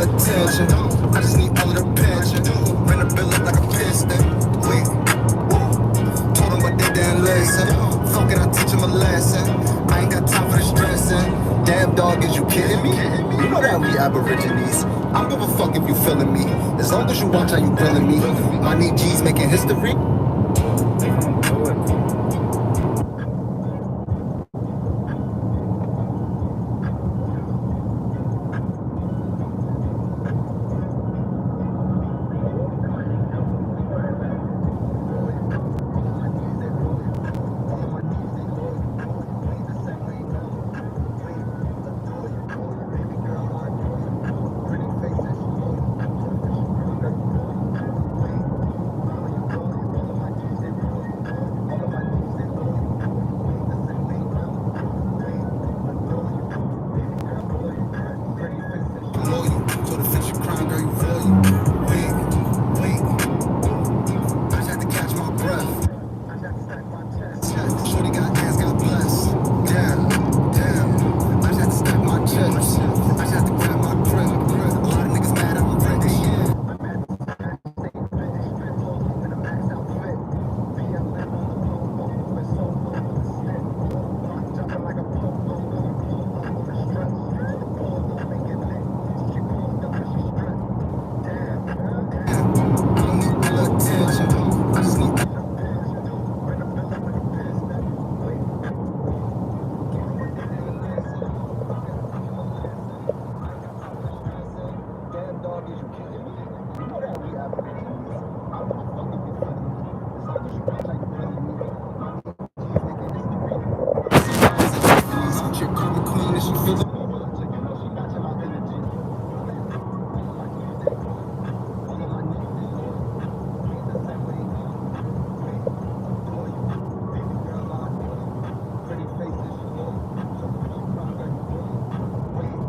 the attention. I just need all of the pension. Ran a bill up like a piston. Wait, told them but they didn't listen. Fuck it, I teach them a lesson. I ain't got time for the stressing. Damn dog, is you kidding me? You know that we aborigines. I don't give a fuck if you feeling me. As long as you watch how you grilling me. My knee G's making history.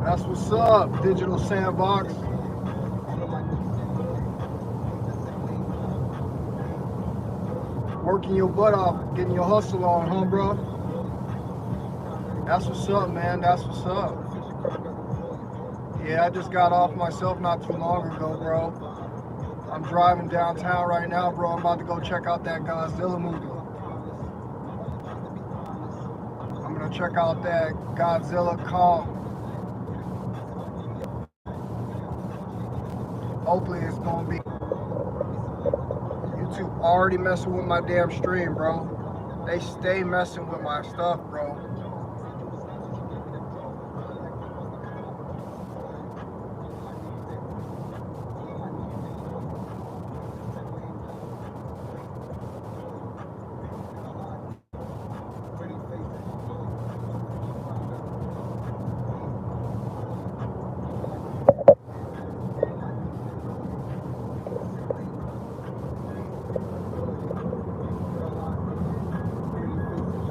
That's what's up, Digital Sandbox. Working your butt off, getting your hustle on, huh, bro? That's what's up, man. That's what's up. Yeah, I just got off myself not too long ago, bro. I'm driving downtown right now, bro. I'm about to go check out that Godzilla movie. I'm gonna check out that Godzilla Kong. Hopefully it's gonna be. YouTube already messing with my damn stream, bro. They stay messing with my stuff, bro.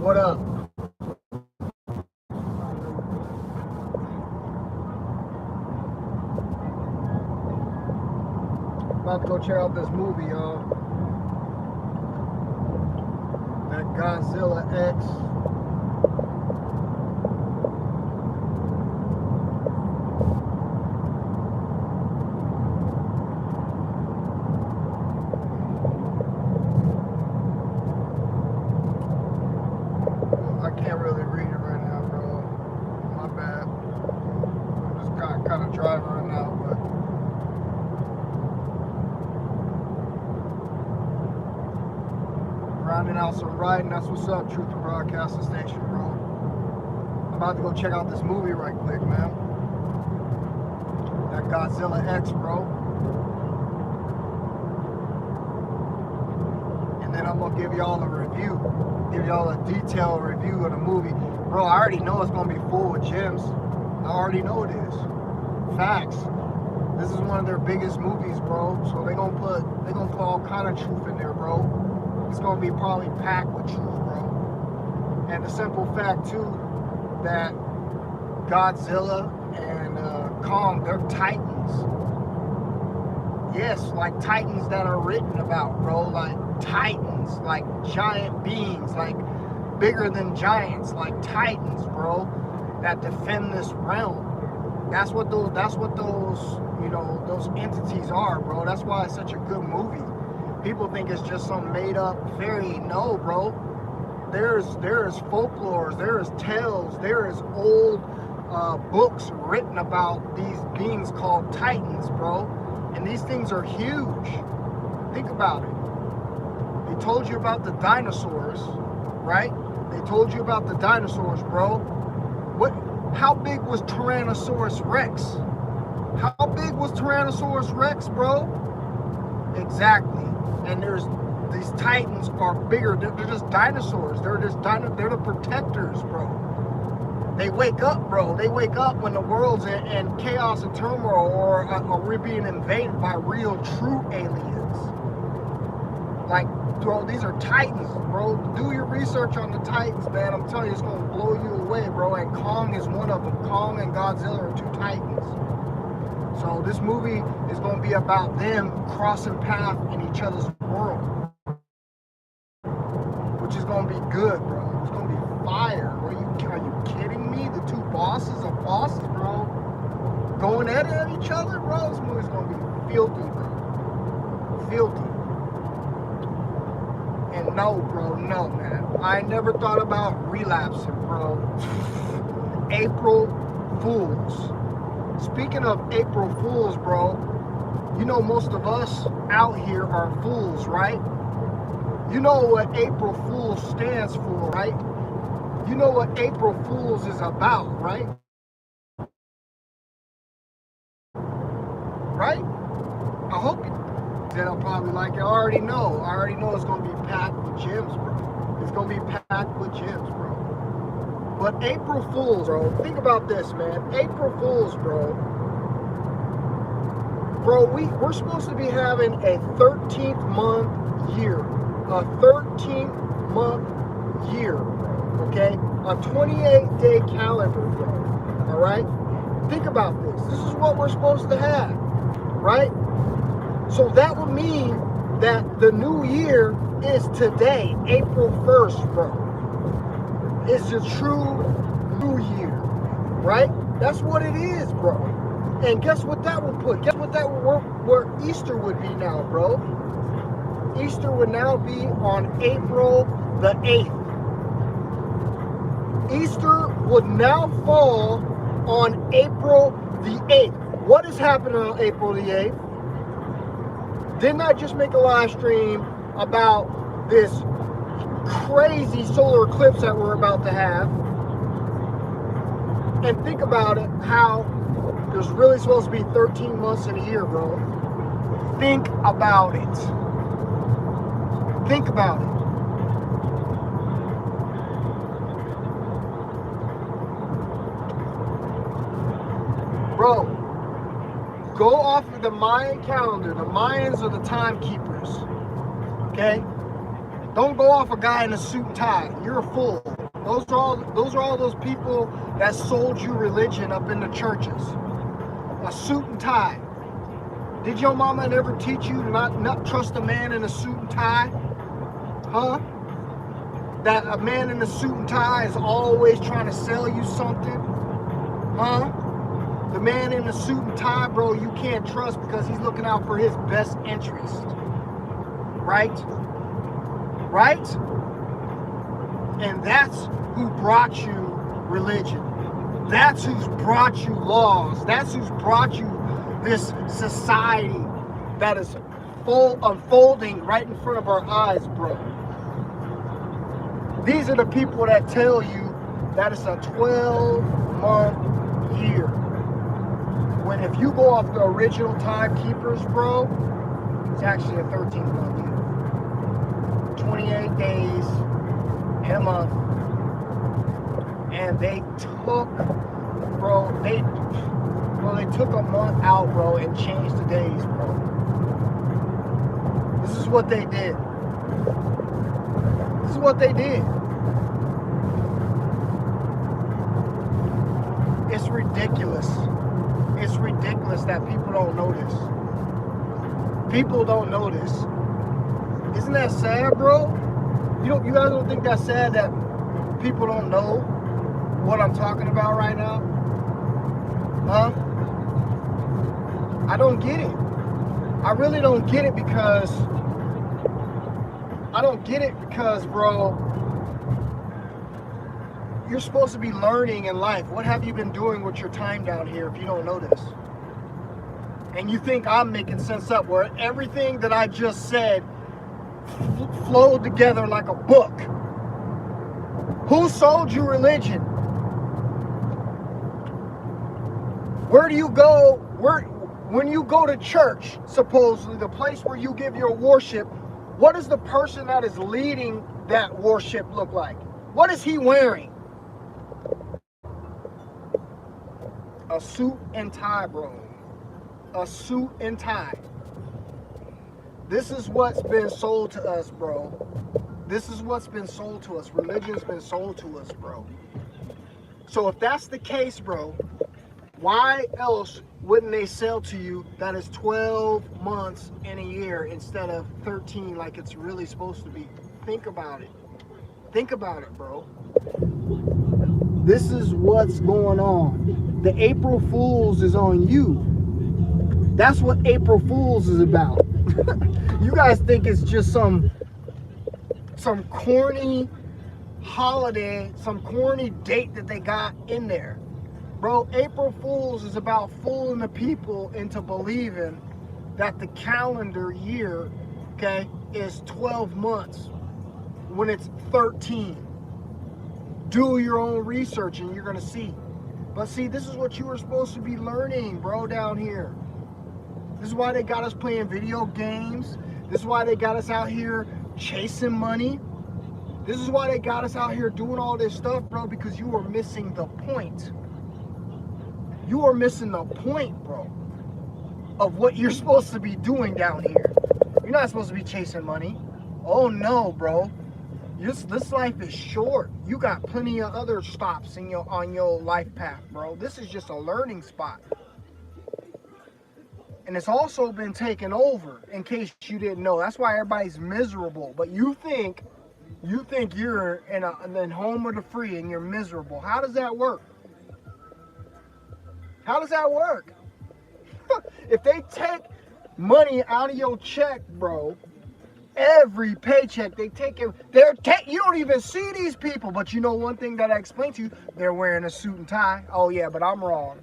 What up? About to go check out this movie, y'all. That Godzilla X. I can't really read it right now, bro. My bad. I'm just kind of driving right now, but rounding out some riding. That's what's up, Truth and Broadcasting Station, bro. I'm about to go check out this movie right quick, man. That Godzilla X, bro. And then I'm gonna give y'all a review. Give y'all a detailed review of the movie. Bro, I already know it's gonna be full with gems. I already know it is. Facts. This is one of their biggest movies, bro. So they gonna put all kind of truth in there, bro. It's gonna be probably packed with truth, bro. And the simple fact too that Godzilla and Kong, they're titans. Yes, like titans that are written about, bro. Like titans, like giant beings, like bigger than giants, like titans, bro, that defend this realm. That's what those you know, those entities are, bro. That's why it's such a good movie. People think it's just some made up fairy. No, bro. There's folklore, there's tales, there is old books written about these beings called Titans, bro. And these things are huge. Think about it. They told you about the dinosaurs, right? They told you about the dinosaurs, bro. How big was Tyrannosaurus Rex? How big was Tyrannosaurus Rex, bro? Exactly. And these Titans are bigger. They're just dinosaurs. They're the protectors, bro. They wake up, bro. They wake up when the world's in chaos and turmoil, or we're being invaded by real, true aliens. Like, bro, these are Titans, bro. Do your research on the Titans, man. I'm telling you, it's gonna blow you away, bro. And Kong is one of them. Kong and Godzilla are two Titans. So this movie is gonna be about them crossing paths in each other's world, which is gonna be good, bro. It's gonna be fire. Are you kidding me? The two bosses, bro, going at it at each other, bro. This movie's gonna be filthy, bro. Filthy. And no, bro, no, man. I never thought about relapsing, bro. April Fools. Speaking of April Fools, bro, you know most of us out here are fools, right? You know what April Fools stands for, right? You know what April Fools is about, right? Right? I hope you then I'll probably like it. I already know it's gonna be packed with gems, bro. It's gonna be packed with gems, bro. But April Fools, bro, think about this, man. April Fools, bro. Bro, we're supposed to be having a 13th month year. A 13th month year, okay? A 28-day calendar, bro. Alright? Think about this. This is what we're supposed to have, right? So that would mean that the new year is today, April 1st, bro. It's the true new year, right? That's what it is, bro. And guess what that would put? Guess what that would where Easter would be now, bro? Easter would now be on April the 8th. Easter would now fall on April the 8th. What is happening on April the 8th? Didn't I just make a live stream about this crazy solar eclipse that we're about to have? And think about it, how there's really supposed to be 13 months in a year, bro. Think about it. Think about it. Bro, go off of the Mayan calendar. The Mayans are the timekeepers. Okay? Don't go off a guy in a suit and tie. You're a fool. Those are all those people that sold you religion up in the churches. A suit and tie. Did your mama never teach you to not trust a man in a suit and tie? Huh? That a man in a suit and tie is always trying to sell you something? Huh? The man in the suit and tie, bro, you can't trust because he's looking out for his best interest. Right? Right? And that's who brought you religion. That's who's brought you laws. That's who's brought you this society that is unfolding right in front of our eyes, bro. These are the people that tell you that it's a 12-month year. When if you go off the original timekeepers, bro, it's actually a 13-month year. 28 days in a month. And they took, they took a month out, bro, and changed the days, bro. This is what they did. This is what they did. It's ridiculous. It's ridiculous that people don't know this. People don't know this. Isn't that sad, bro? You guys don't think that's sad that people don't know what I'm talking about right now? Huh? I don't get it. I really don't get it because bro, you're supposed to be learning in life. What have you been doing with your time down here if you don't know this? And you think I'm making sense up where everything that I just said flowed together like a book. Who sold you religion? Where do you go? When you go to church, supposedly the place where you give your worship, what does the person that is leading that worship look like? What is he wearing? A suit and tie, bro. A suit and tie. This is what's been sold to us, bro. This is what's been sold to us. Religion's been sold to us, bro. So if that's the case, bro, why else wouldn't they sell to you that is 12 months in a year instead of 13 like it's really supposed to be? Think about it. Think about it, bro. This is what's going on. The April Fools is on you. That's what April Fools is about. You guys think it's just some corny holiday, some corny date that they got in there. Bro, April Fools is about fooling the people into believing that the calendar year, okay, is 12 months when it's 13. Do your own research and you're gonna see. But see, this is what you were supposed to be learning, bro, down here. This is why they got us playing video games. This is why they got us out here chasing money. This is why they got us out here doing all this stuff, bro, because you are missing the point. You are missing the point, bro, of what you're supposed to be doing down here. You're not supposed to be chasing money. Oh no, bro. This life is short. You got plenty of other stops on your life path, bro. This is just a learning spot. And it's also been taken over, in case you didn't know. That's why everybody's miserable. But you think you're in home of the free and you're miserable. How does that work? How does that work? If they take money out of your check, bro, every paycheck they take it, you don't even see these people. But you know one thing that I explained to you, they're wearing a suit and tie. Oh yeah, but I'm wrong.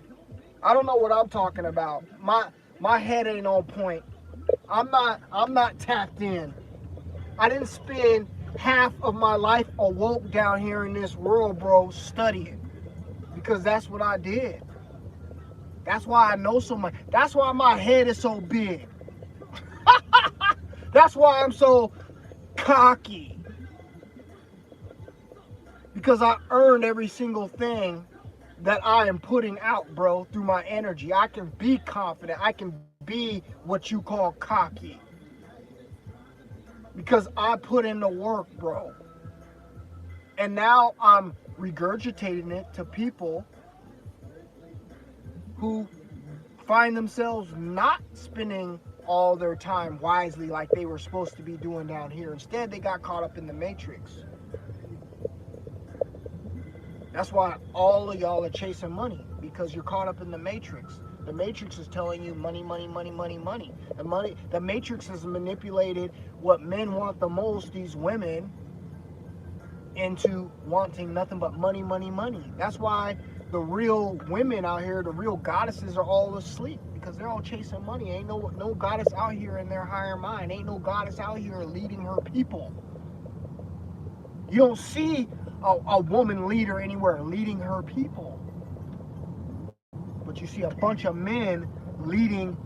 I don't know what I'm talking about. My head ain't on point. I'm not tapped in. I didn't spend half of my life awoke down here in this world, bro, studying. Because that's what I did. That's why I know so much. That's why my head is so big. That's why I'm so cocky. Because I earned every single thing that I am putting out, bro, through my energy. I can be confident. I can be what you call cocky. Because I put in the work, bro. And now I'm regurgitating it to people who find themselves not spending all their time wisely like they were supposed to be doing down here. Instead, they got caught up in the matrix. That's why all of y'all are chasing money, because you're caught up in the matrix. The matrix is telling you money, money, money, money, money. The matrix has manipulated what men want the most, these women, into wanting nothing but money, money, money. That's why the real women out here, the real goddesses, are all asleep, because they're all chasing money. Ain't no goddess out here in their higher mind. Ain't no goddess out here leading her people. You don't see a woman leader anywhere leading her people. But you see a bunch of men leading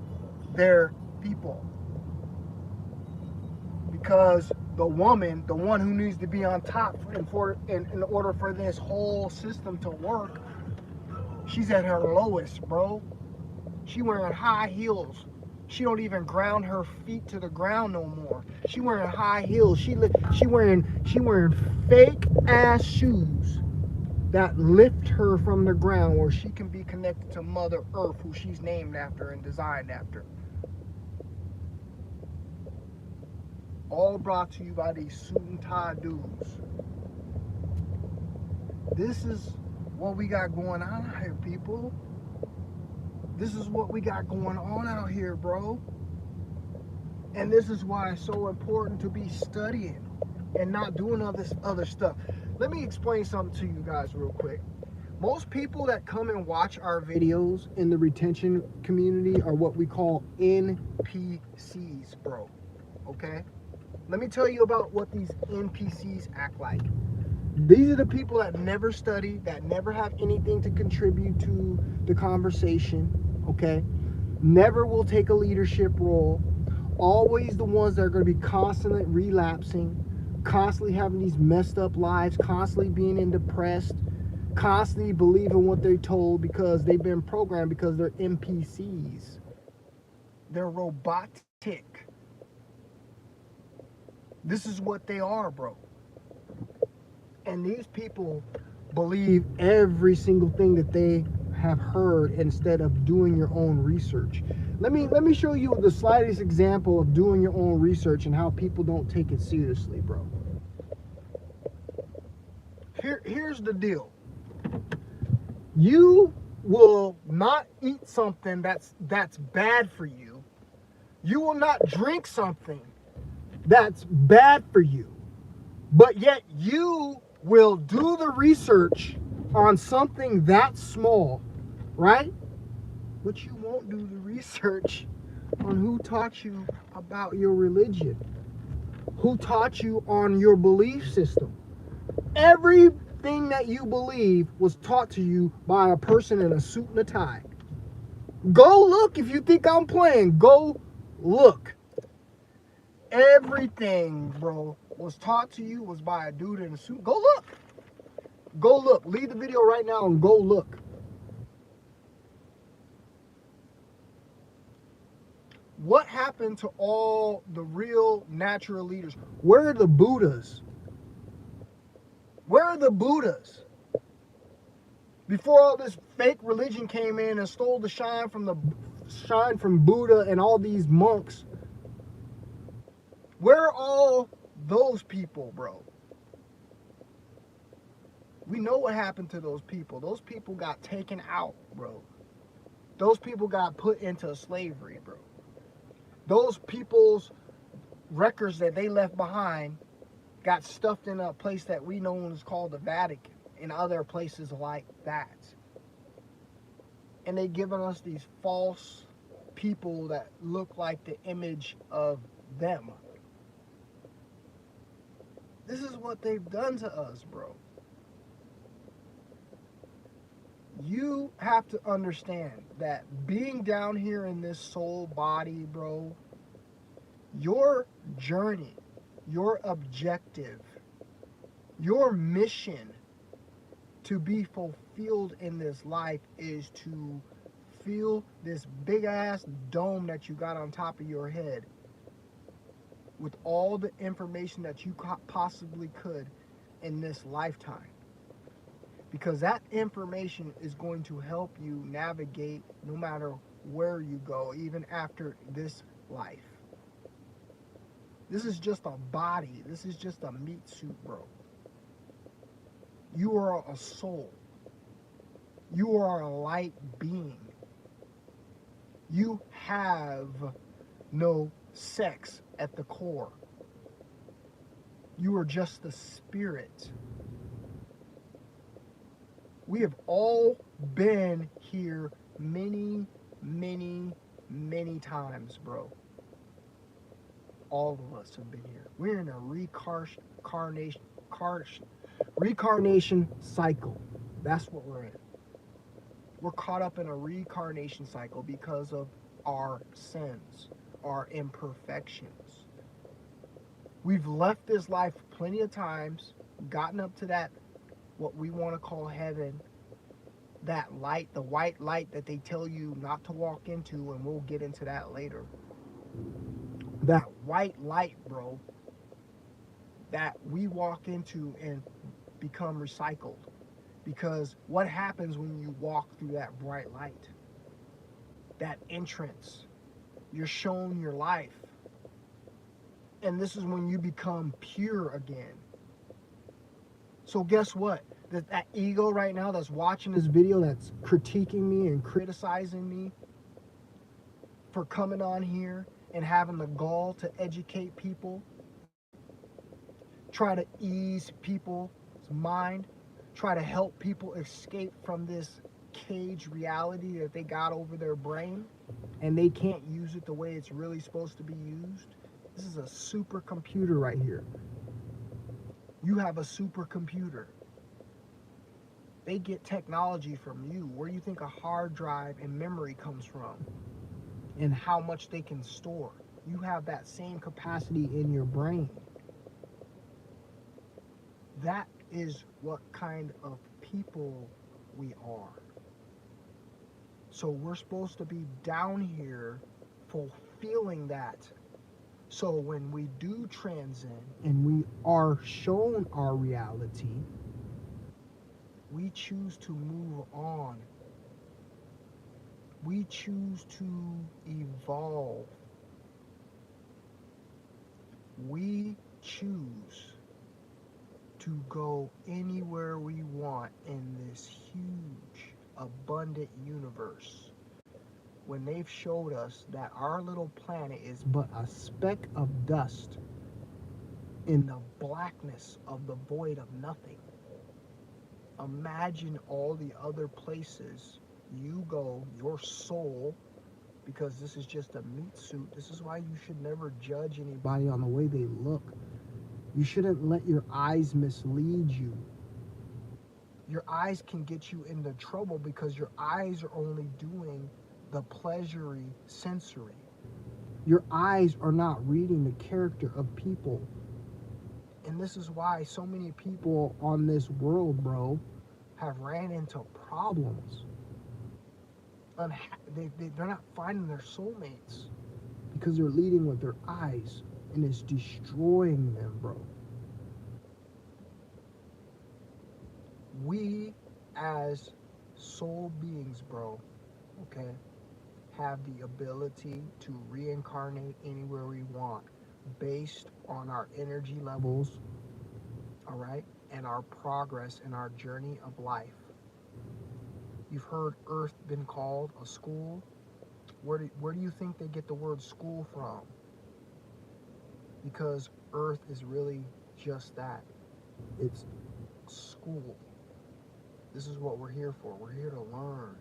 their people. Because the woman, the one who needs to be on top in order for this whole system to work, she's at her lowest, bro. She wearing high heels. She don't even ground her feet to the ground no more. She wearing high heels. She wearing fake ass shoes that lift her from the ground, where she can be connected to Mother Earth, who she's named after and designed after. All brought to you by these suit and tie dudes. This is what we got going on out here, people. This is what we got going on out here, bro. And this is why it's so important to be studying and not doing all this other stuff. Let me explain something to you guys real quick. Most people that come and watch our videos in the retention community are what we call NPCs, bro. Okay? Let me tell you about what these NPCs act like. These are the people that never study, that never have anything to contribute to the conversation, okay? Never will take a leadership role. Always the ones that are going to be constantly relapsing, constantly having these messed up lives, constantly being depressed, constantly believing what they're told because they've been programmed, because they're NPCs. They're robotic. This is what they are, bro. And these people believe every single thing that they have heard instead of doing your own research. Let me show you the slightest example of doing your own research and how people don't take it seriously, bro. Here's the deal. You will not eat something that's bad for you. You will not drink something that's bad for you. But yet you will do the research on something that small, right? But you won't do the research on who taught you about your religion, who taught you on your belief system. Everything that you believe was taught to you by a person in a suit and a tie. Go look. If you think I'm playing, go look. Everything, bro, was taught to you was by a dude in a suit. Go look. Go look. Leave the video right now and go look. What happened to all the real natural leaders? Where are the Buddhas? Where are the Buddhas? Before all this fake religion came in and stole the shine from Buddha and all these monks. Where are all those people, bro? We know what happened to those people. Those people got taken out, bro. Those people got put into slavery, bro. Those people's records that they left behind got stuffed in a place that we know is called the Vatican and other places like that. And they given us these false people that look like the image of them. This is what they've done to us, bro. You have to understand that being down here in this soul body, bro, your journey, your objective, your mission to be fulfilled in this life is to feel this big ass dome that you got on top of your head with all the information that you possibly could in this lifetime. Because that information is going to help you navigate no matter where you go, even after this life. This is just a body. This is just a meat suit, bro. You are a soul. You are a light being. You have no sex at the core. You are just the spirit. We have all been here many, many, many times, bro. All of us have been here. We're in a reincarnation cycle. That's what we're in. We're caught up in a reincarnation cycle because of our sins, our imperfections. We've left this life plenty of times, gotten up to that, what we want to call heaven, that light, the white light that they tell you not to walk into, and we'll get into that later. That white light, bro, that we walk into and become recycled. Because what happens when you walk through that bright light? That entrance. You're shown your life. And this is when you become pure again. So guess what? That ego right now that's watching this video, that's critiquing me and criticizing me, for coming on here and having the gall to educate people, try to ease people's mind, try to help people escape from this cage reality that they got over their brain, and they can't use it the way it's really supposed to be used. This is a supercomputer right here. You have a supercomputer. They get technology from you. Where do you think a hard drive and memory comes from? And how much they can store. You have that same capacity in your brain. That is what kind of people we are. So we're supposed to be down here fulfilling that. So when we do transcend and we are shown our reality, we choose to move on. We choose to evolve. We choose to go anywhere we want in this huge, abundant universe. When they've showed us that our little planet is but a speck of dust in the blackness of the void of nothing. Imagine all the other places you go, your soul, because this is just a meat suit. This is why you should never judge anybody on the way they look. You shouldn't let your eyes mislead you. Your eyes can get you into trouble because your eyes are only doing the pleasury sensory. Your eyes are not reading the character of people. And this is why so many people on this world, bro, have ran into problems. They're not finding their soulmates because they're leading with their eyes, and it's destroying them, bro. We as soul beings, bro, okay, have the ability to reincarnate anywhere we want based on our energy levels, all right, and our progress in our journey of life. You've heard Earth been called a school. Where do you think they get the word school from? Because Earth is really just that. It's school. This is what we're here for. We're here to learn.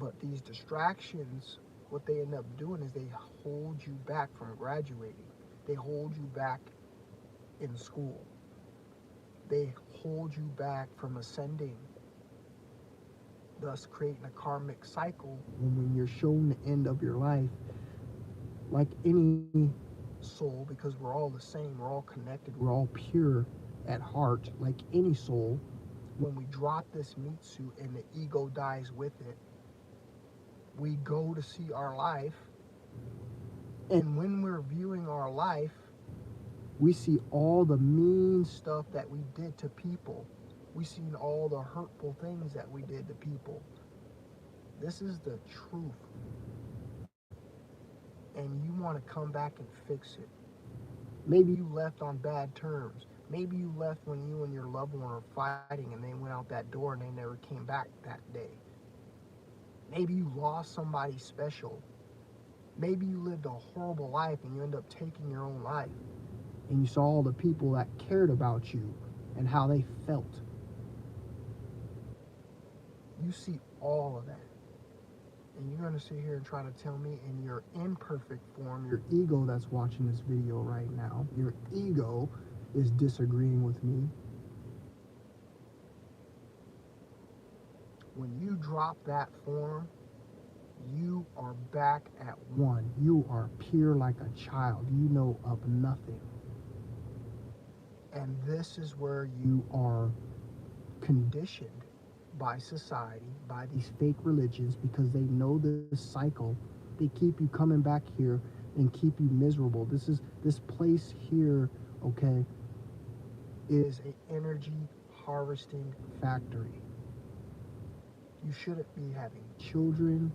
But these distractions, what they end up doing is they hold you back from graduating. They hold you back in school. They hold you back from ascending, thus creating a karmic cycle. When you're shown the end of your life, like any soul, because we're all the same, we're all connected, we're all pure at heart, like any soul, when we drop this meat suit and the ego dies with it, we go to see our life, and when we're viewing our life, we see all the mean stuff that we did to people. We see all the hurtful things that we did to people. This is the truth. And you want to come back and fix it. Maybe you left on bad terms. Maybe you left when you and your loved one were fighting and they went out that door and they never came back that day. Maybe you lost somebody special. Maybe you lived a horrible life and you end up taking your own life. And you saw all the people that cared about you and how they felt. You see all of that. And you're going to sit here and try to tell me in your imperfect form, your ego that's watching this video right now, your ego is disagreeing with me. When you drop that form, you are back at one. You are pure like a child. You know of nothing. And this is where you are conditioned by society, by these fake religions, because they know this cycle. They keep you coming back here and keep you miserable. This place here, okay, is an energy harvesting factory. You shouldn't be having children.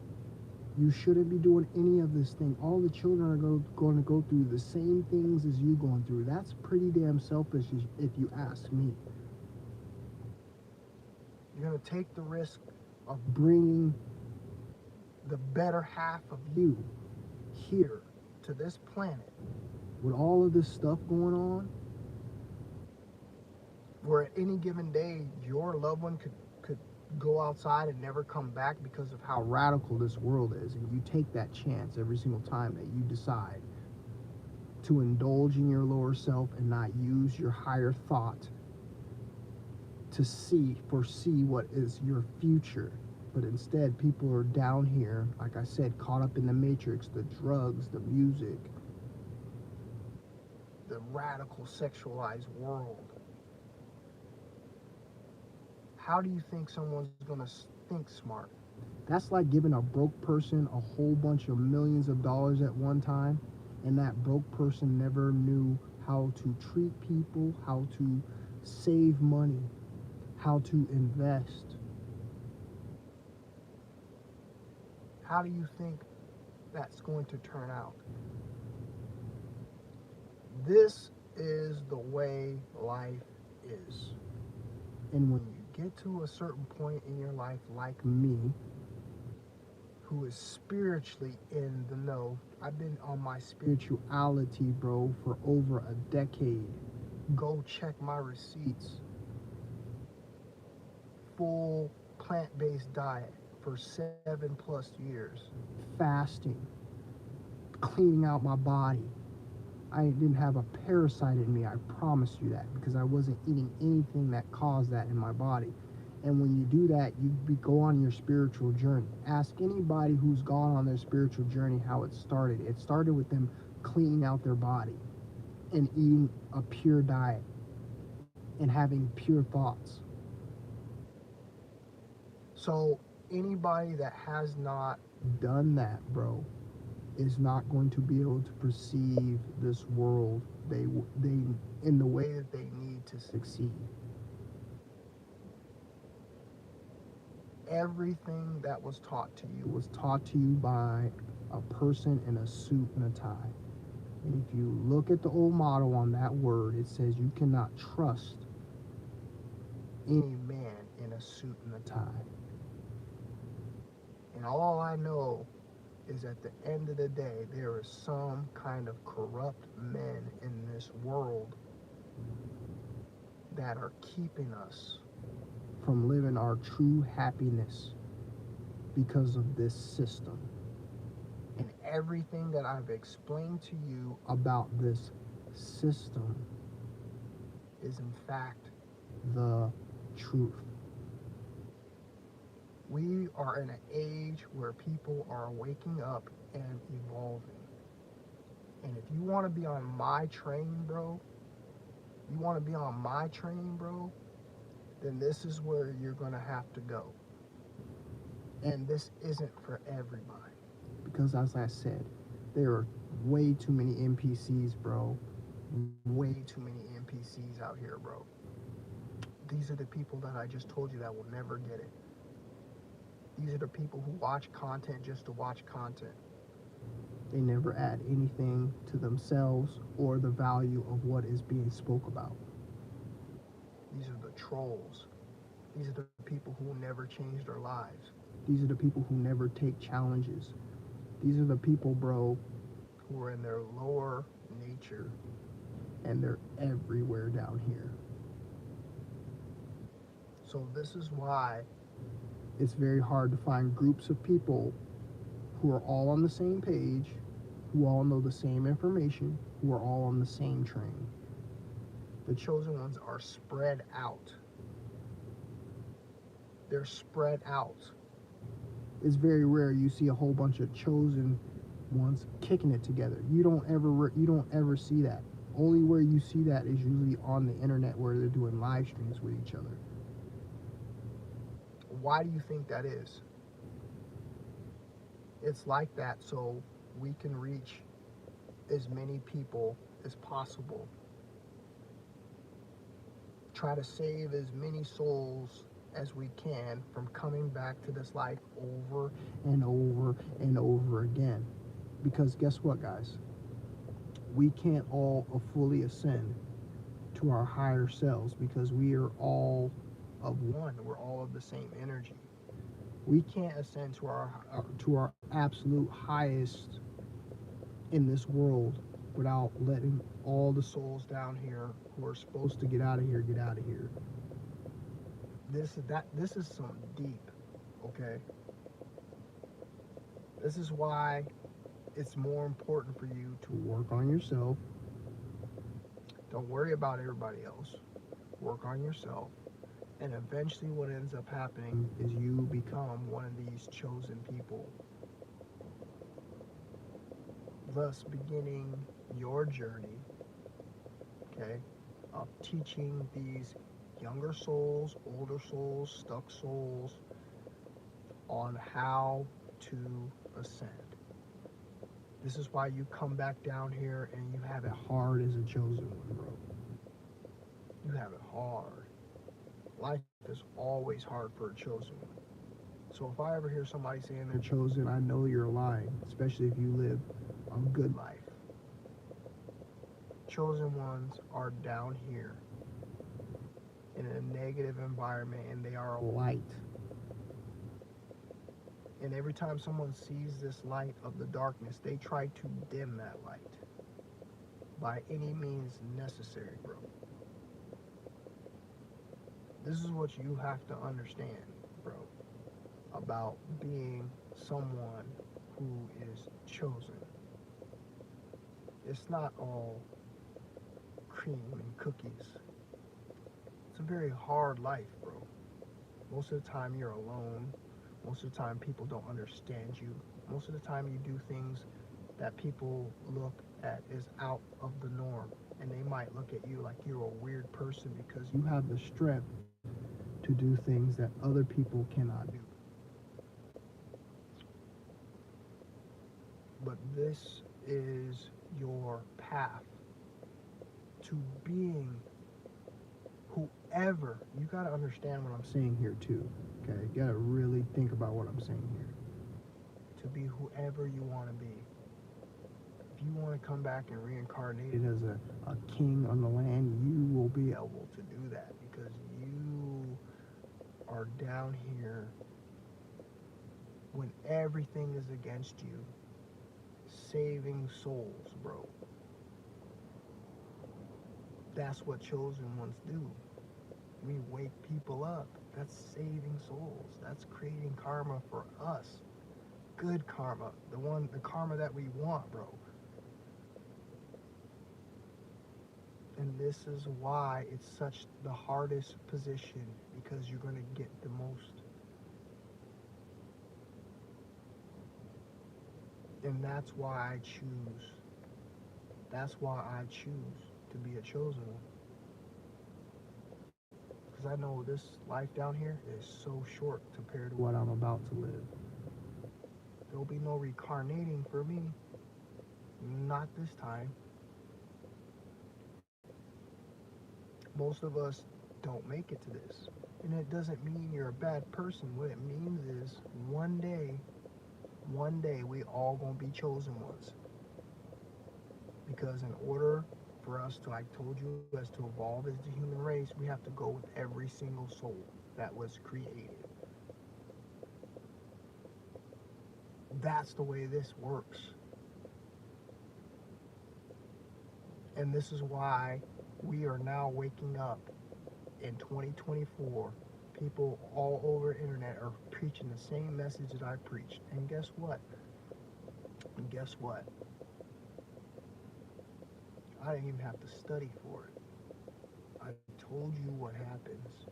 You shouldn't be doing any of this thing. All the children are going to go through the same things as you going through. That's pretty damn selfish if you ask me. You're going to take the risk of bringing the better half of you here to this planet, with all of this stuff going on, where at any given day your loved one could go outside and never come back because of how radical this world is, and you take that chance every single time that you decide to indulge in your lower self and not use your higher thought to foresee what is your future. But instead, people are down here, like I said, caught up in the matrix, the drugs, the music, the radical sexualized world. How do you think someone's gonna think smart? That's like giving a broke person a whole bunch of millions of dollars at one time, and that broke person never knew how to treat people, how to save money, how to invest. How do you think that's going to turn out? This is the way life is. And when you get to a certain point in your life, like me, who is spiritually in the know, I've been on my spirituality, bro, for over a decade. Go check my receipts. Full plant-based diet for 7+ years. Fasting. Cleaning out my body. I didn't have a parasite in me, I promise you that, because I wasn't eating anything that caused that in my body. And when you do that, you go on your spiritual journey. Ask anybody who's gone on their spiritual journey how it started. It started with them cleaning out their body and eating a pure diet and having pure thoughts. So anybody that has not done that, bro, is not going to be able to perceive this world they in the way that they need to succeed. Everything that was taught to you was taught to you by a person in a suit and a tie. And if you look at the old motto on that word, it says you cannot trust any man in a suit and a tie. And all I know is at the end of the day, there is some kind of corrupt men in this world that are keeping us from living our true happiness because of this system. And everything that I've explained to you about this system is in fact the truth. We are in an age where people are waking up and evolving. And if you want to be on my train, bro, then this is where you're going to have to go. And this isn't for everybody. Because as I said, there are way too many NPCs, bro. Way too many NPCs out here, bro. These are the people that I just told you that will never get it. These are the people who watch content just to watch content. They never add anything to themselves or the value of what is being spoke about. These are the trolls. These are the people who never change their lives. These are the people who never take challenges. These are the people, bro, who are in their lower nature, and they're everywhere down here. So this is why it's very hard to find groups of people who are all on the same page, who all know the same information, who are all on the same train. The chosen ones are spread out. They're spread out. It's very rare you see a whole bunch of chosen ones kicking it together. You don't ever see that. Only where you see that is usually on the internet where they're doing live streams with each other. Why do you think that is? It's like that so we can reach as many people as possible. Try to save as many souls as we can from coming back to this life over and over and over again. Because guess what, guys? We can't all fully ascend to our higher selves because we are all of one. We're all of the same energy. We can't ascend to our absolute highest in this world without letting all the souls down here who are supposed to get out of here get out of here. This is some deep, okay? This is why it's more important for you to work on yourself. Don't worry about everybody else. Work on yourself. And eventually what ends up happening is you become one of these chosen people, thus beginning your journey, okay, of teaching these younger souls, older souls, stuck souls on how to ascend. This is why you come back down here and you have it hard as a chosen one, bro. You have it hard. Life is always hard for a chosen one. So if I ever hear somebody saying they're chosen, I know you're lying, especially if you live a good life. Chosen ones are down here in a negative environment and they are a light. And every time someone sees this light of the darkness, they try to dim that light by any means necessary, bro. This is what you have to understand, bro, about being someone who is chosen. It's not all cream and cookies. It's a very hard life, bro. Most of the time you're alone. Most of the time people don't understand you. Most of the time you do things that people look at as out of the norm. And they might look at you like you're a weird person because you have the strength to do things that other people cannot do. But this is your path to being whoever. You got to understand what I'm saying here too, okay? You got to really think about what I'm saying here. To be whoever you want to be. If you want to come back and reincarnate it as a king on the land, you will be able to do that because you are down here when everything is against you, saving souls, bro. That's what chosen ones do. We wake people up. That's saving souls. That's creating karma for us. Good karma. The karma that we want, bro. And this is why it's such the hardest position, because you're going to get the most. And that's why I choose. That's why I choose to be a chosen one. Because I know this life down here is so short compared to what I'm about to live. There'll be no reincarnating for me. Not this time. Most of us don't make it to this. And it doesn't mean you're a bad person. What it means is one day we all gonna be chosen ones. Because in order for us to, I told you, as to evolve as the human race, we have to go with every single soul that was created. That's the way this works. And this is why we are now waking up in 2024. People all over the internet are preaching the same message that I preached. And guess what? I didn't even have to study for it. I told you what happens.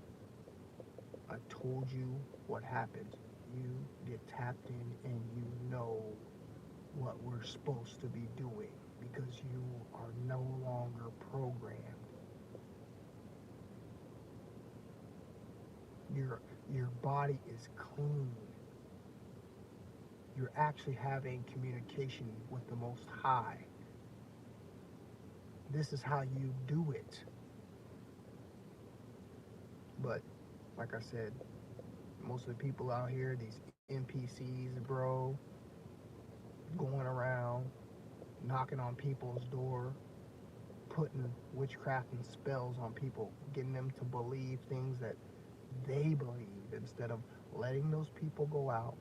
I told you what happens. You get tapped in and you know what we're supposed to be doing because you are no longer programmed. Your body is clean. You're actually having communication with the Most High. This is how you do it. But like I said, most of the people out here, these NPCs, bro, going around, knocking on people's door, putting witchcraft and spells on people, getting them to believe things that they believe instead of letting those people go out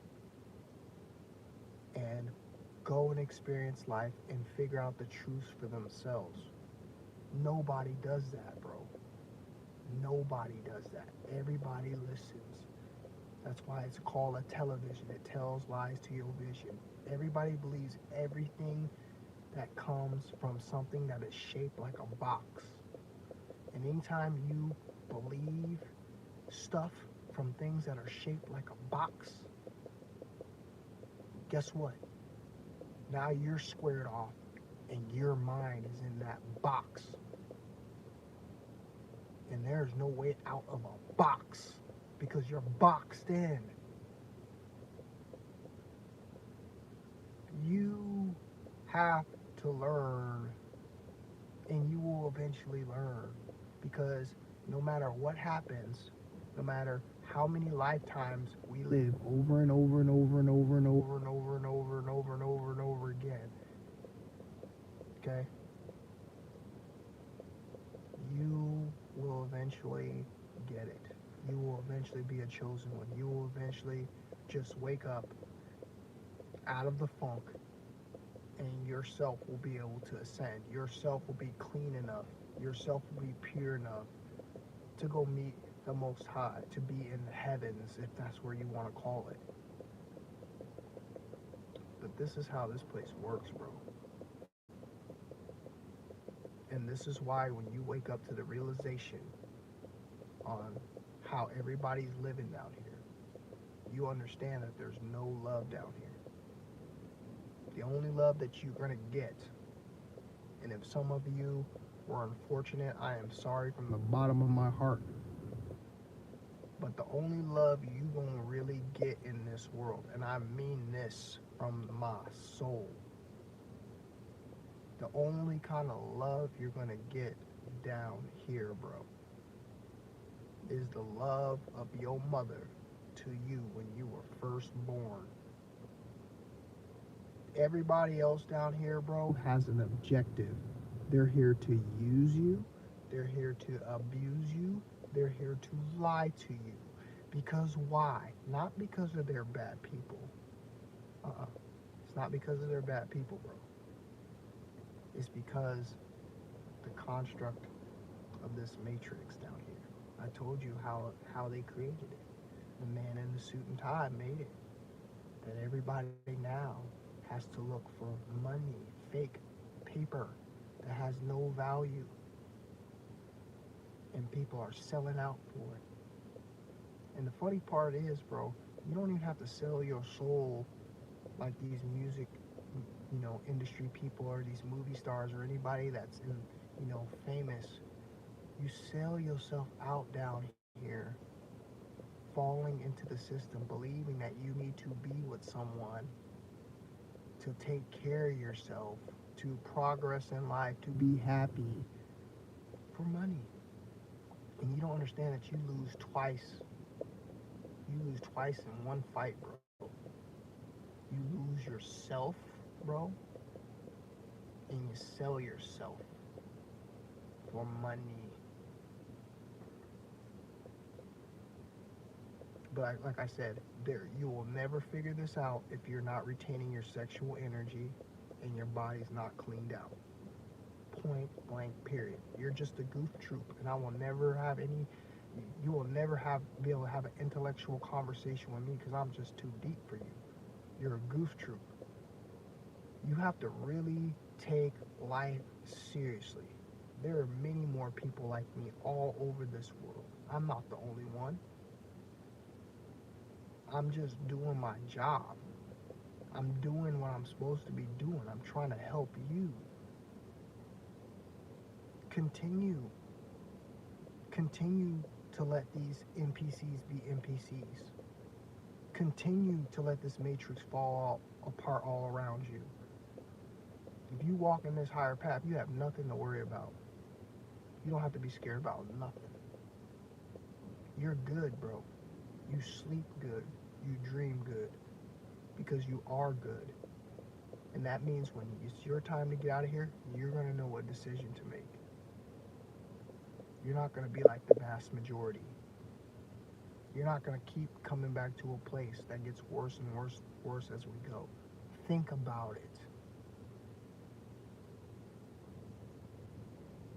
and go and experience life and figure out the truth for themselves. Nobody does that, bro. Nobody does that. Everybody listens. That's why it's called a television. It tells lies to your vision. Everybody believes everything that comes from something that is shaped like a box. And anytime you believe stuff from things that are shaped like a box, guess what? Now you're squared off and your mind is in that box. And there's no way out of a box because you're boxed in. You have to learn, and you will eventually learn, because no matter what happens, no matter how many lifetimes we live over and over and over and over and over and over and over and over and over and over again, okay, you will eventually get it. You will eventually be a chosen one. You will eventually just wake up out of the funk, and yourself will be able to ascend. Yourself will be clean enough. Yourself will be pure enough to go meet the Most High, to be in the heavens, if that's where you want to call it. But this is how this place works, bro. And this is why when you wake up to the realization on how everybody's living down here, you understand that there's no love down here. The only love that you're going to get, and if some of you were unfortunate, I am sorry from the bottom of my heart, but the only love you going to really get in this world, and I mean this from my soul, the only kind of love you're going to get down here, bro, is the love of your mother to you when you were first born. Everybody else down here, bro, has an objective. They're here to use you. They're here to abuse you. They're here to lie to you. Because why? Not because of their bad people. It's not because of their bad people, bro. It's because the construct of this matrix down here. I told you how they created it. The man in the suit and tie made it. That everybody now has to look for money, fake paper that has no value. And people are selling out for it. And the funny part is, bro, you don't even have to sell your soul like these music, industry people or these movie stars or anybody that's in, famous. You sell yourself out down here, falling into the system, believing that you need to be with someone to take care of yourself, to progress in life, to be happy, for money. And you don't understand that you lose twice. You lose twice in one fight, bro. You lose yourself, bro, and you sell yourself for money. But like I said, you will never figure this out if you're not retaining your sexual energy and your body's not cleaned out. Point blank, period. You're just a goof troop, and I will never have any. You will never be able to have an intellectual conversation with me because I'm just too deep for you. You're a goof troop. You have to really take life seriously. There are many more people like me all over this world. I'm not the only one. I'm just doing my job. I'm doing what I'm supposed to be doing. I'm trying to help you. Continue to let these NPCs be NPCs. Continue to let this matrix fall apart all around you. If you walk in this higher path, you have nothing to worry about. You don't have to be scared about nothing. You're good, bro. You sleep good. You dream good. Because you are good. And that means when it's your time to get out of here, you're going to know what decision to make. You're not going to be like the vast majority. You're not going to keep coming back to a place that gets worse and worse and worse as we go. Think about it.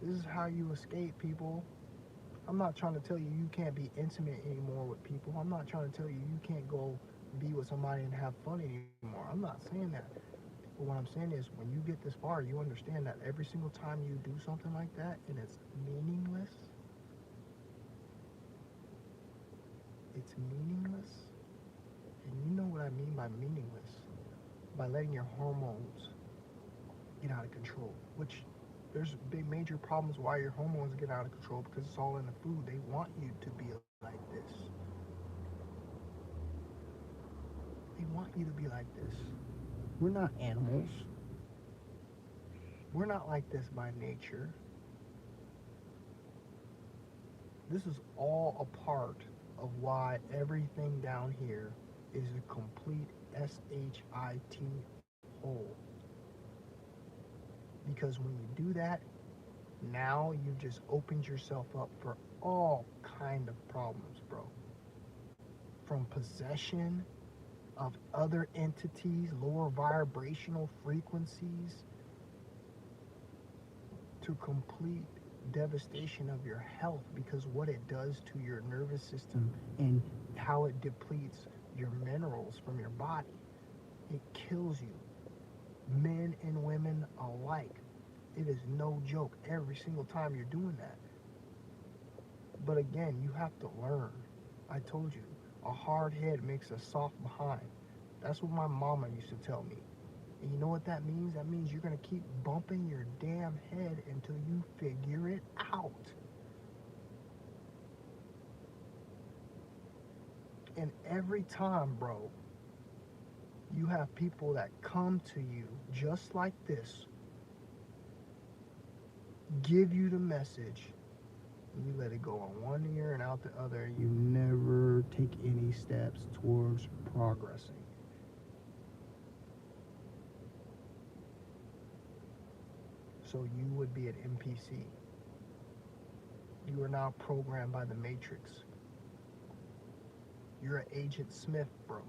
This is how you escape, people. I'm not trying to tell you you can't be intimate anymore with people. I'm not trying to tell you you can't go be with somebody and have fun anymore. I'm not saying that. But what I'm saying is when you get this far, you understand that every single time you do something like that and it's meaningless, it's meaningless. And you know what I mean by meaningless. By letting your hormones get out of control, which there's big major problems why your hormones get out of control because it's all in the food. They want you to be like this. They want you to be like this. We're not animals. We're not like this by nature. This is all a part of why everything down here is a complete SHIT hole. Because when you do that, now you've just opened yourself up for all kind of problems, bro. From possession of other entities, lower vibrational frequencies, to complete devastation of your health, because what it does to your nervous system and how it depletes your minerals from your body. It kills you. Men and women alike. It is no joke every single time you're doing that. But again, you have to learn. I told you, a hard head makes a soft behind. That's what my mama used to tell me. And you know what that means? That means you're going to keep bumping your damn head until you figure it out. And every time, bro, you have people that come to you just like this, give you the message, and you let it go on one ear and out the other. You never take any steps towards progressing. So you would be an NPC. You are now programmed by the Matrix. You're an Agent Smith, bro.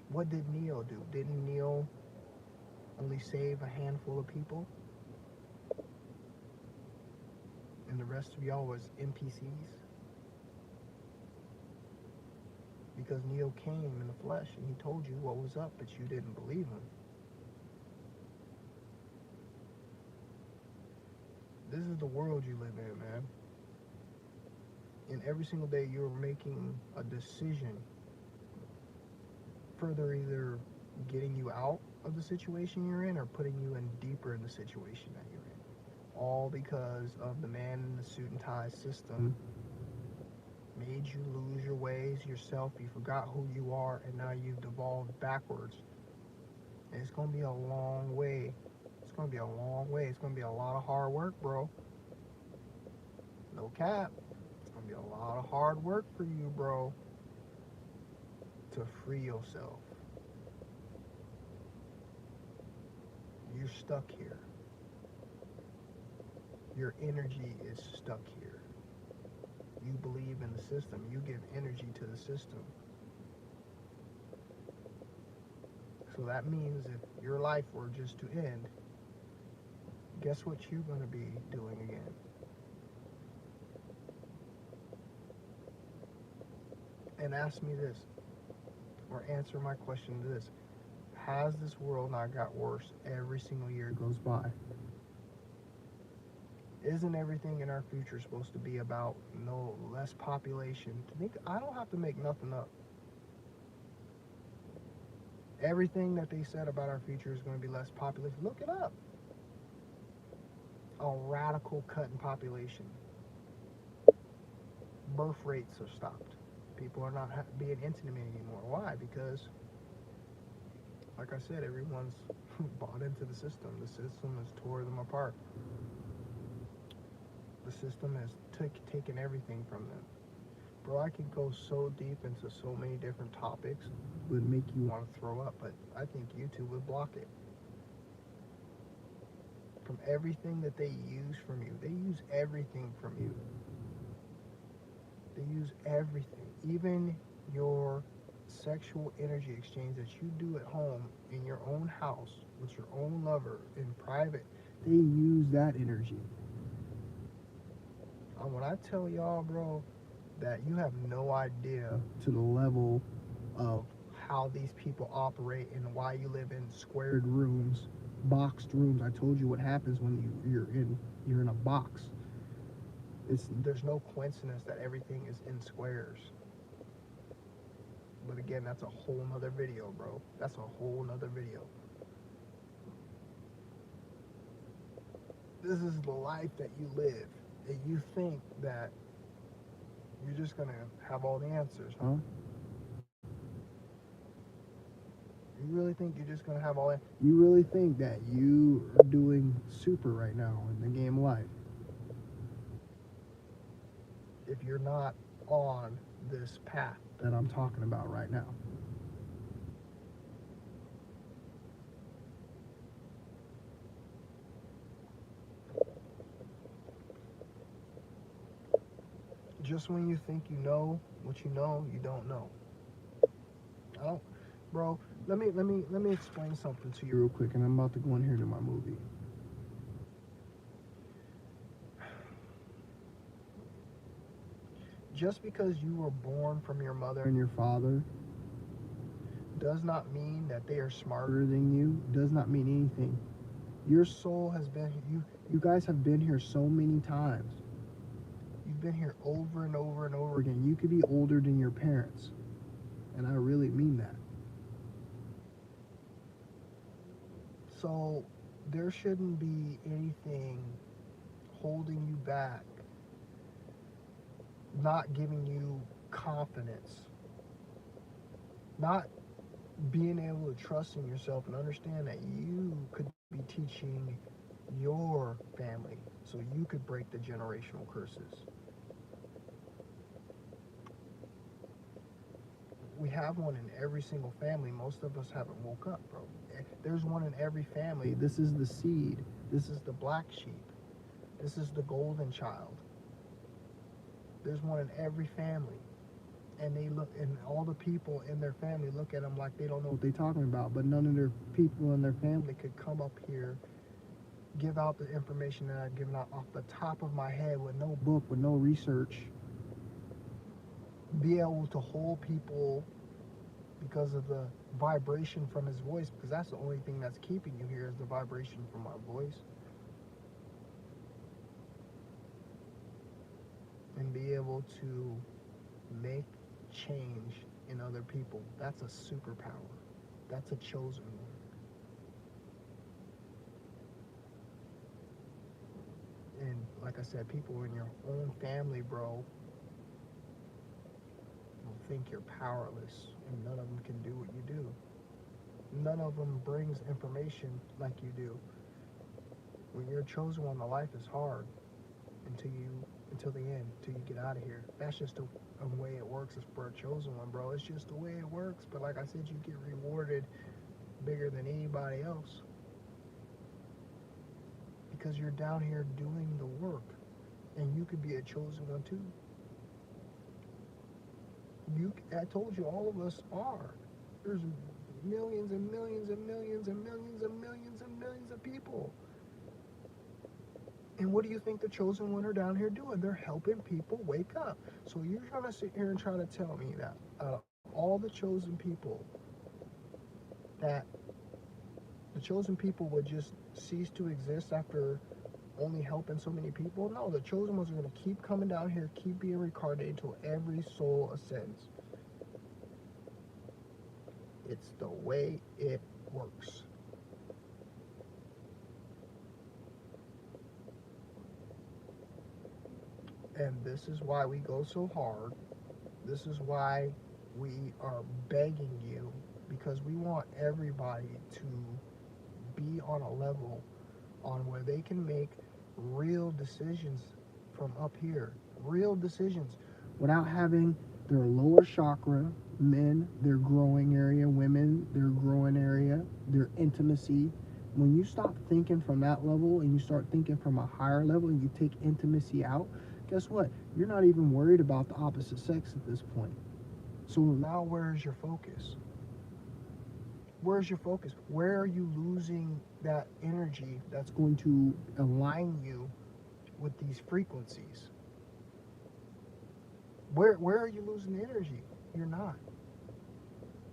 What did Neo do? Didn't Neo only save a handful of people? And the rest of y'all was NPCs? Because Neo came in the flesh and he told you what was up, but you didn't believe him. This is the world you live in, man. And every single day you're making a decision further either getting you out of the situation you're in or putting you in deeper in the situation that you're in. All because of the man in the suit and tie system made you lose your ways, yourself, you forgot who you are, and now you've devolved backwards. And it's going to be a long way. It's going to be a long way. It's going to be a lot of hard work, bro. No cap. It's going to be a lot of hard work for you, bro, to free yourself. You're stuck here. Your energy is stuck here. You believe in the system. You give energy to the system. So that means if your life were just to end, guess what you're going to be doing again? And ask me this, or answer my question to this. Has this world not got worse every single year it goes by? Isn't everything in our future supposed to be about no less population? I don't have to make nothing up. Everything that they said about our future is going to be less population. Look it up. A radical cut in population. Birth rates are stopped. People are not being intimate anymore. Why? Because, like I said, everyone's bought into the system. The system has tore them apart. The system has taken everything from them. Bro, I could go so deep into so many different topics. It would make you want to throw up, but I think YouTube would block it. from everything that they use from you. They use everything from you. They use everything. Even your sexual energy exchange that you do at home in your own house with your own lover in private, they use that energy. And when I tell y'all, bro, that you have no idea to the level of how these people operate and why you live in squared rooms, boxed rooms. I told you what happens when you're in a box. There's no coincidence that everything is in squares. But again, that's a whole nother video, bro. That's a whole nother video. This is the life that you live. And you think that you're just gonna have all the answers, huh? You really think you're just gonna have all that? You really think that you are doing super right now in the game of life? If you're not on this path that I'm talking about right now. Just when you think you know what you know, you don't know. Bro, let me explain something to you real quick, and I'm about to go in here to my movie. Just because you were born from your mother and your father does not mean that they are smarter than you, does not mean anything. Your soul has been, you guys have been here so many times. You've been here over and over and over again. You could be older than your parents, and I really mean that. So there shouldn't be anything holding you back, not giving you confidence, not being able to trust in yourself and understand that you could be teaching your family so you could break the generational curses. We have one in every single family. Most of us haven't woke up, bro. There's one in every family. This is the seed. This is the black sheep. This is the golden child. There's one in every family. And they look, and all the people in their family look at them like they don't know what they're talking about, but none of their people in their family could come up here, give out the information that I've given out off the top of my head with no book, with no research, be able to hold people because of the vibration from his voice, because that's the only thing that's keeping you here is the vibration from my voice. And be able to make change in other people. That's a superpower. That's a chosen one. And like I said, people in your own family, bro, will think you're powerless and none of them can do what you do. None of them brings information like you do. When you're chosen one, the life is hard until the end, until you get out of here. That's just a way it works as for a chosen one, bro. It's just the way it works. But like I said, you get rewarded bigger than anybody else because you're down here doing the work, and you could be a chosen one too. I told you, all of us are. There's millions and millions and millions and millions and millions and millions of people. And what do you think the chosen one are down here doing? They're helping people wake up. So you're trying to sit here and try to tell me that all the chosen people, that the chosen people would just cease to exist after only helping so many people? No, the chosen ones are going to keep coming down here, keep being reincarnated until every soul ascends. It's the way it works. And this is why we go so hard. This is why we are begging you, because we want everybody to be on a level on where they can make real decisions from up here. Real decisions without having their lower chakra, men, their growing area, women, their growing area, their intimacy, When you stop thinking from that level and you start thinking from a higher level and you take intimacy out, guess what? You're not even worried about the opposite sex at this point. So now where's your focus? Where's your focus? Where are you losing that energy that's going to align you with these frequencies? Where are you losing the energy? You're not.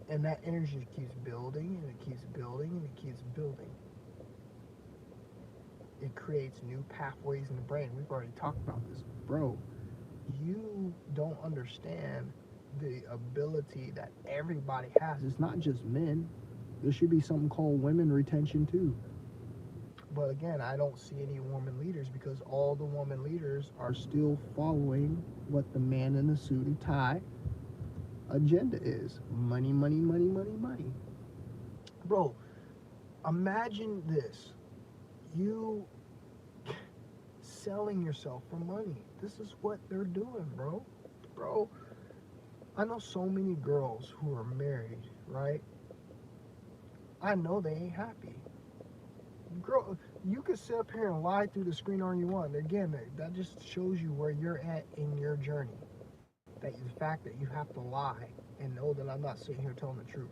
And that energy keeps building and it keeps building and it keeps building. It creates new pathways in the brain. We've already talked about this. Bro, you don't understand the ability that everybody has. It's not just men. There should be something called women retention too. But again, I don't see any woman leaders because all the woman leaders are still following what the man in the suit and tie agenda is. Money, money, money, money, money. Bro, imagine this. You selling yourself for money. This is what they're doing, bro. Bro, I know so many girls who are married, right? I know they ain't happy. Girl, you could sit up here and lie through the screen all you want. Again, that just shows you where you're at in your journey. That the fact that you have to lie and know that I'm not sitting here telling the truth.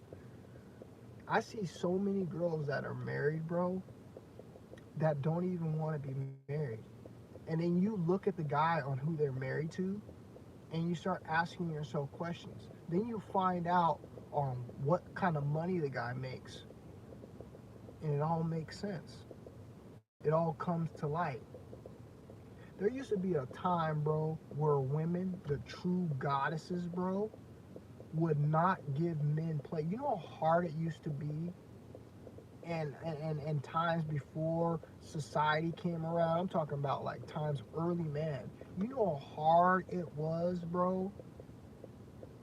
I see so many girls that are married, bro, that don't even want to be married. And then you look at the guy on who they're married to, and you start asking yourself questions. Then you find out what kind of money the guy makes. And it all makes sense. It all comes to light. There used to be a time, bro, where women, the true goddesses, bro, would not give men play. You know how hard it used to be? And times before society came around, I'm talking about like times early man. You know how hard it was, bro,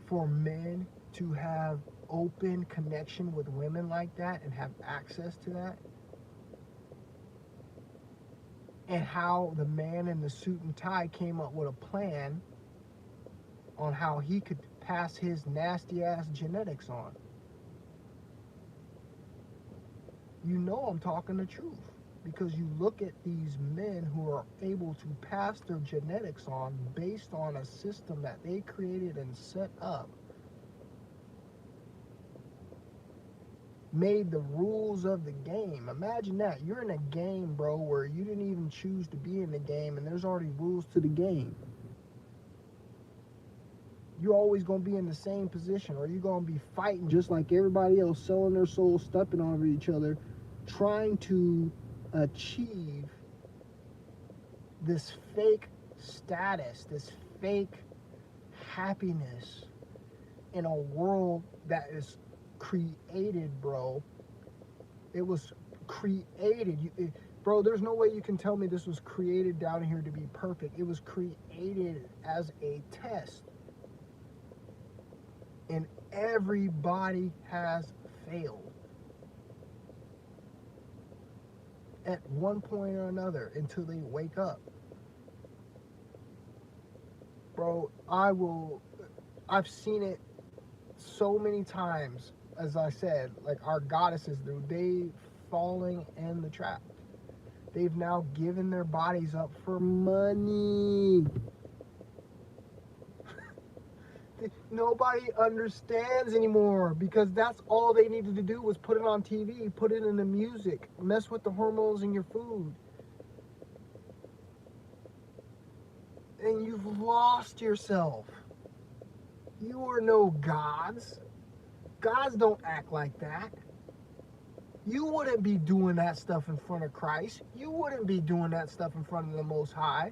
for men to have open connection with women like that and have access to that? And how the man in the suit and tie came up with a plan on how he could pass his nasty ass genetics on. You know I'm talking the truth, because you look at these men who are able to pass their genetics on based on a system that they created and set up, made the rules of the game. Imagine that. You're in a game, bro, where you didn't even choose to be in the game and there's already rules to the game. You're always going to be in the same position, or you're going to be fighting just like everybody else, selling their soul, stepping over each other, trying to achieve this fake status, this fake happiness in a world that is created, bro. It was created. Bro, there's no way you can tell me this was created down here to be perfect. It was created as a test. And everybody has failed at one point or another until they wake up. Bro, I've seen it so many times. As I said, like our goddesses, they falling in the trap. They've now given their bodies up for money. Nobody understands anymore, because that's all they needed to do was put it on TV, put it in the music, mess with the hormones in your food. And you've lost yourself. You are no gods. Gods don't act like that. You wouldn't be doing that stuff in front of Christ. You wouldn't be doing that stuff in front of the Most High.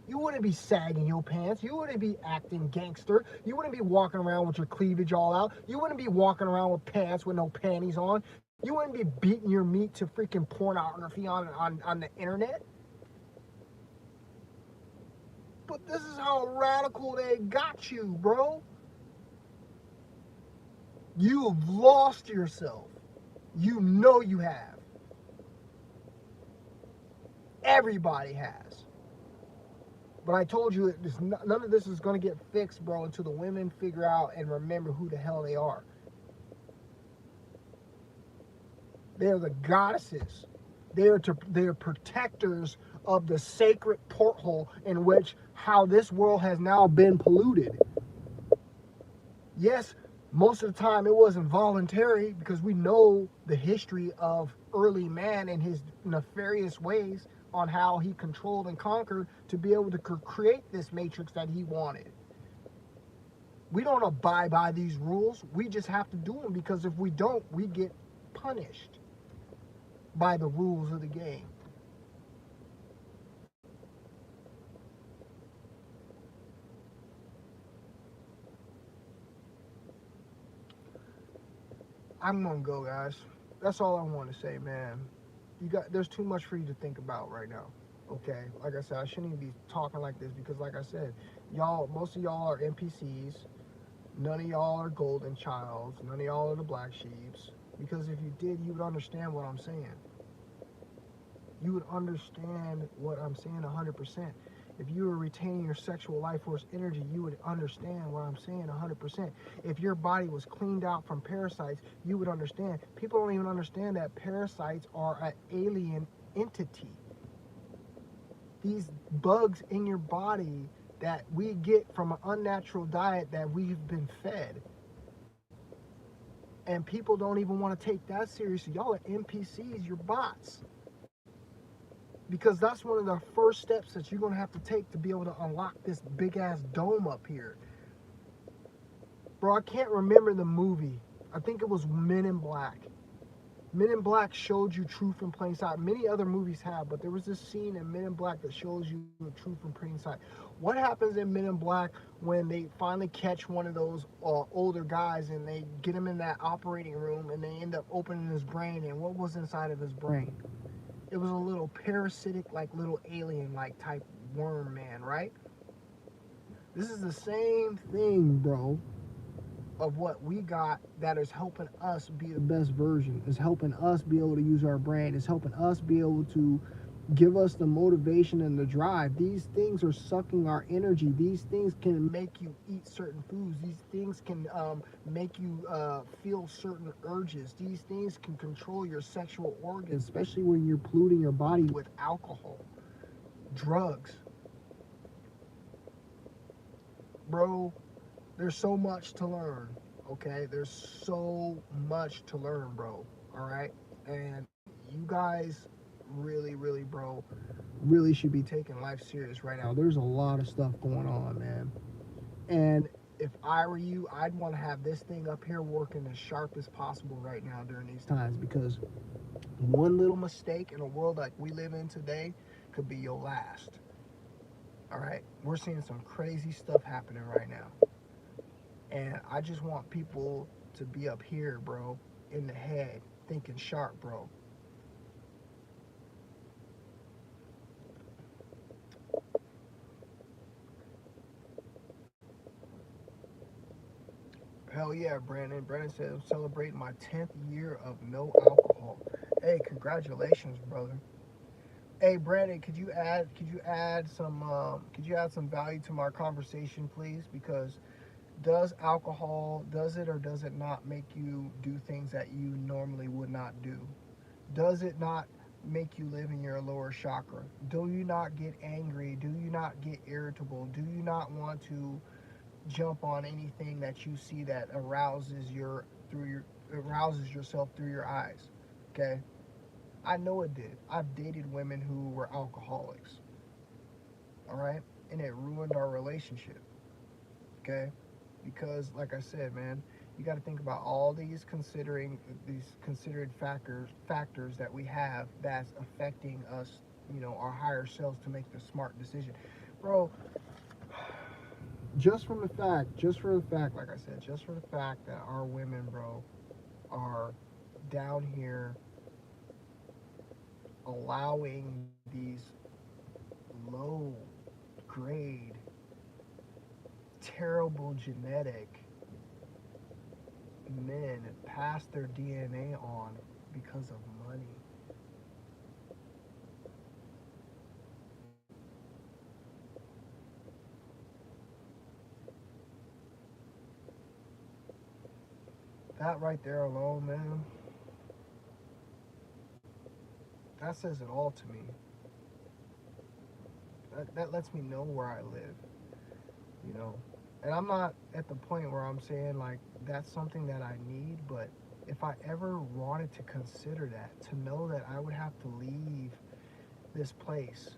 You wouldn't be sagging your pants. You wouldn't be acting gangster. You wouldn't be walking around with your cleavage all out. You wouldn't be walking around with pants with no panties on. You wouldn't be beating your meat to freaking pornography on the internet. But this is how radical they got you, bro. You have lost yourself. You know you have. Everybody has. But I told you, none of this is going to get fixed, bro, until the women figure out and remember who the hell they are. They are the goddesses. They are protectors of the sacred porthole in which how this world has now been polluted. Yes, most of the time it wasn't voluntary because we know the history of early man and his nefarious ways on how he controlled and conquered to be able to create this matrix that he wanted. We don't abide by these rules. We just have to do them because if we don't, we get punished by the rules of the game. I'm gonna go, guys. That's all I want to say, man. There's too much for you to think about right now. Okay, like I said, I shouldn't even be talking like this because, like I said, most of y'all are NPCs. None of y'all are golden childs. None of y'all are the black sheeps. Because if you did, you would understand what I'm saying. You would understand what I'm saying 100%. If you were retaining your sexual life force energy, you would understand what I'm saying 100%. If your body was cleaned out from parasites, you would understand. People don't even understand that parasites are an alien entity. These bugs in your body that we get from an unnatural diet that we've been fed. And people don't even want to take that seriously. Y'all are NPCs, you're bots. Because that's one of the first steps that you're going to have to take to be able to unlock this big ass dome up here. Bro, I can't remember the movie. I think it was Men in Black. Men in Black showed you truth in plain sight. Many other movies have, but there was this scene in Men in Black that shows you the truth in plain sight. What happens in Men in Black when they finally catch one of those older guys and they get him in that operating room and they end up opening his brain, and what was inside of his brain? It was a little parasitic, like little alien like type worm man, right? This is the same thing, bro, of what we got that is helping us be the best version, is helping us be able to use our brain, is helping us be able to give us the motivation and the drive. These things are sucking our energy. These things can make you eat certain foods. These things can make you feel certain urges. These things can control your sexual organs, especially when you're polluting your body with alcohol, drugs. Bro, there's so much to learn, okay? There's so much to learn, bro, all right? And you guys really, bro, really should be taking life serious right now. There's a lot of stuff going on, man. And if I were you, I'd want to have this thing up here working as sharp as possible right now during these times, because one little mistake in a world like we live in today could be your last. All right? We're seeing some crazy stuff happening right now. And I just want people to be up here, bro, in the head, thinking sharp, bro. Hell yeah, Brandon. Brandon said I'm celebrating my 10th year of no alcohol. Hey, congratulations, brother. Hey, Brandon, could you add some value to my conversation, please? Because does it or does it not make you do things that you normally would not do? Does it not make you live in your lower chakra? Do you not get angry? Do you not get irritable? Do you not want to jump on anything that you see that arouses yourself through your eyes? Okay? I know it did. I've dated women who were alcoholics. All right? And it ruined our relationship. Okay? Because like I said, man, you got to think about all these considered factors that we have that's affecting us, our higher selves, to make the smart decision. Bro, just for the fact, like I said, just for the fact that our women, bro, are down here allowing these low grade, terrible genetic men pass their DNA on because of money. That right there alone, man, That says it all to me. That lets me know where I live, you know. And I'm not at the point where I'm saying like that's something that I need, but if I ever wanted to consider that, to know that I would have to leave this place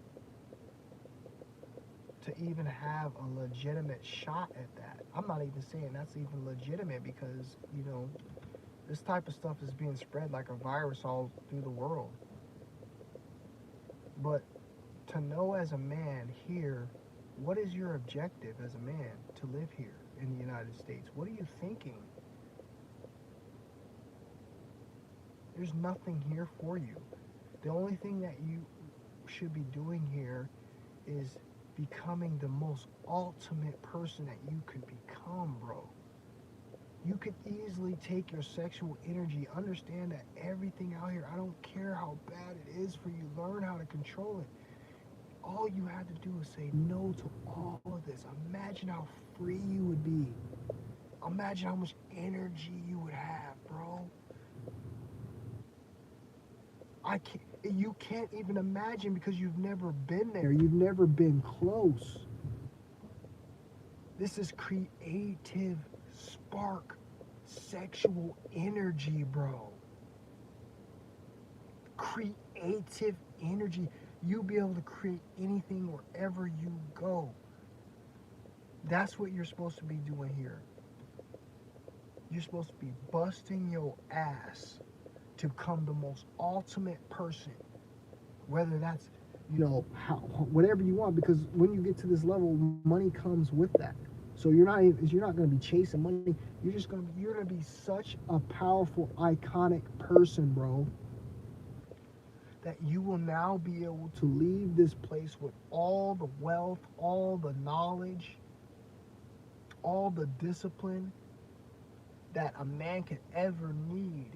to even have a legitimate shot at that. I'm not even saying that's even legitimate because, you know, this type of stuff is being spread like a virus all through the world. But to know as a man here, what is your objective as a man to live here in the United States? What are you thinking? There's nothing here for you. The only thing that you should be doing here is becoming the most ultimate person that you could become, bro. You could easily take your sexual energy, understand that everything out here, I don't care how bad it is for you, learn how to control it. All you had to do is say no to all of this. Imagine how free you would be. Imagine how much energy you would have, bro. You can't even imagine because you've never been there. You've never been close. This is creative spark sexual energy, bro. Creative energy. You'll be able to create anything wherever you go. That's what you're supposed to be doing here. You're supposed to be busting your ass to become the most ultimate person. Whether that's, you know, whatever you want, because when you get to this level, money comes with that. So you're not going to be chasing money. You're going to be such a powerful, iconic person, bro, that you will now be able to leave this place with all the wealth, all the knowledge, all the discipline that a man could ever need,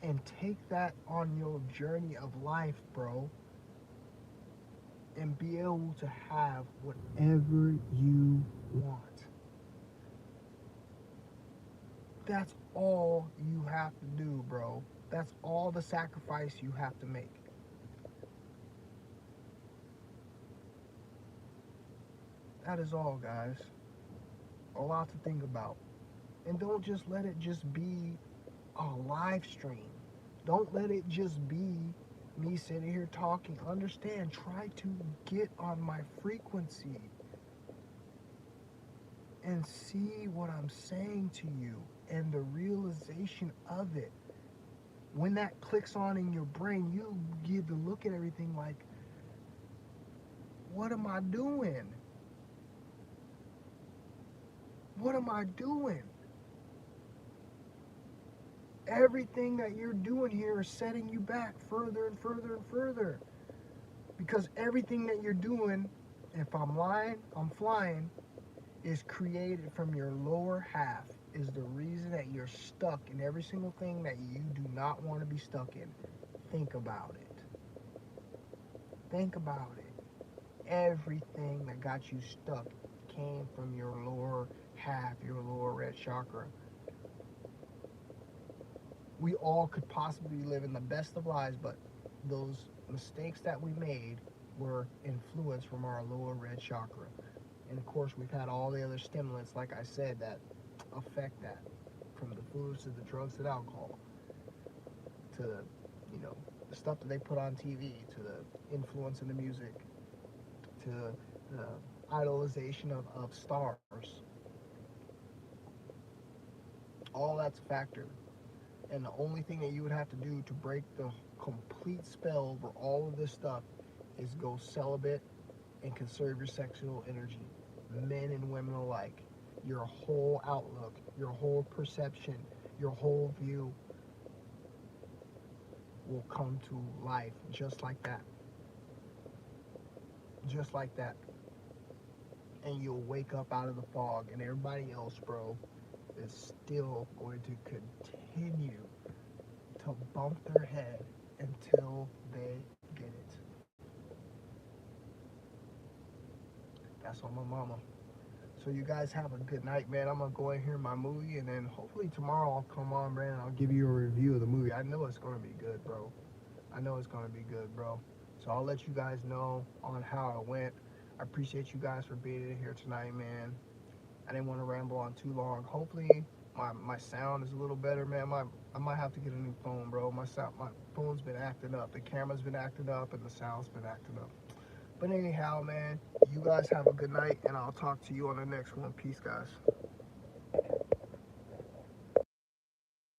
and take that on your journey of life, bro, and be able to have whatever you want. That's all you have to do, bro. That's all the sacrifice you have to make. That is all, guys. A lot to think about. And don't just let it just be a live stream. Don't let it just be me sitting here talking. Understand, try to get on my frequency and see what I'm saying to you and the realization of it. When that clicks on in your brain, you get to look at everything like, what am I doing? What am I doing? Everything that you're doing here is setting you back further and further and further. Because everything that you're doing, if I'm lying, I'm flying, is created from your lower half, is the reason that you're stuck in every single thing that you do not want to be stuck in. Think about it. Think about it. Everything that got you stuck came from your lower half, your lower red chakra. We all could possibly live in the best of lives, but those mistakes that we made were influenced from our lower red chakra. And of course, we've had all the other stimulants, like I said, that affect that, from the foods to the drugs to the alcohol, to the, you know, the stuff that they put on TV, to the influence in the music, to the idolization of stars. All that's a factor. And the only thing that you would have to do to break the complete spell over all of this stuff is go celibate and conserve your sexual energy. Men and women alike. Your whole outlook, your whole perception, your whole view will come to life just like that. Just like that. And you'll wake up out of the fog, and everybody else, bro, is still going to continue to bump their head until they get it. That's on my mama. So you guys have a good night, man. I'm gonna go and hear my movie, and then hopefully tomorrow I'll come on, man, and I'll give you a review of the movie. I know it's gonna be good, bro. I know it's gonna be good, bro. So I'll let you guys know on how it went. I appreciate you guys for being in here tonight, man. I didn't want to ramble on too long. Hopefully my sound is a little better, man. I might have to get a new phone, bro. My phone's been acting up. The camera's been acting up and the sound's been acting up. But anyhow, man, you guys have a good night and I'll talk to you on the next one. Peace, guys.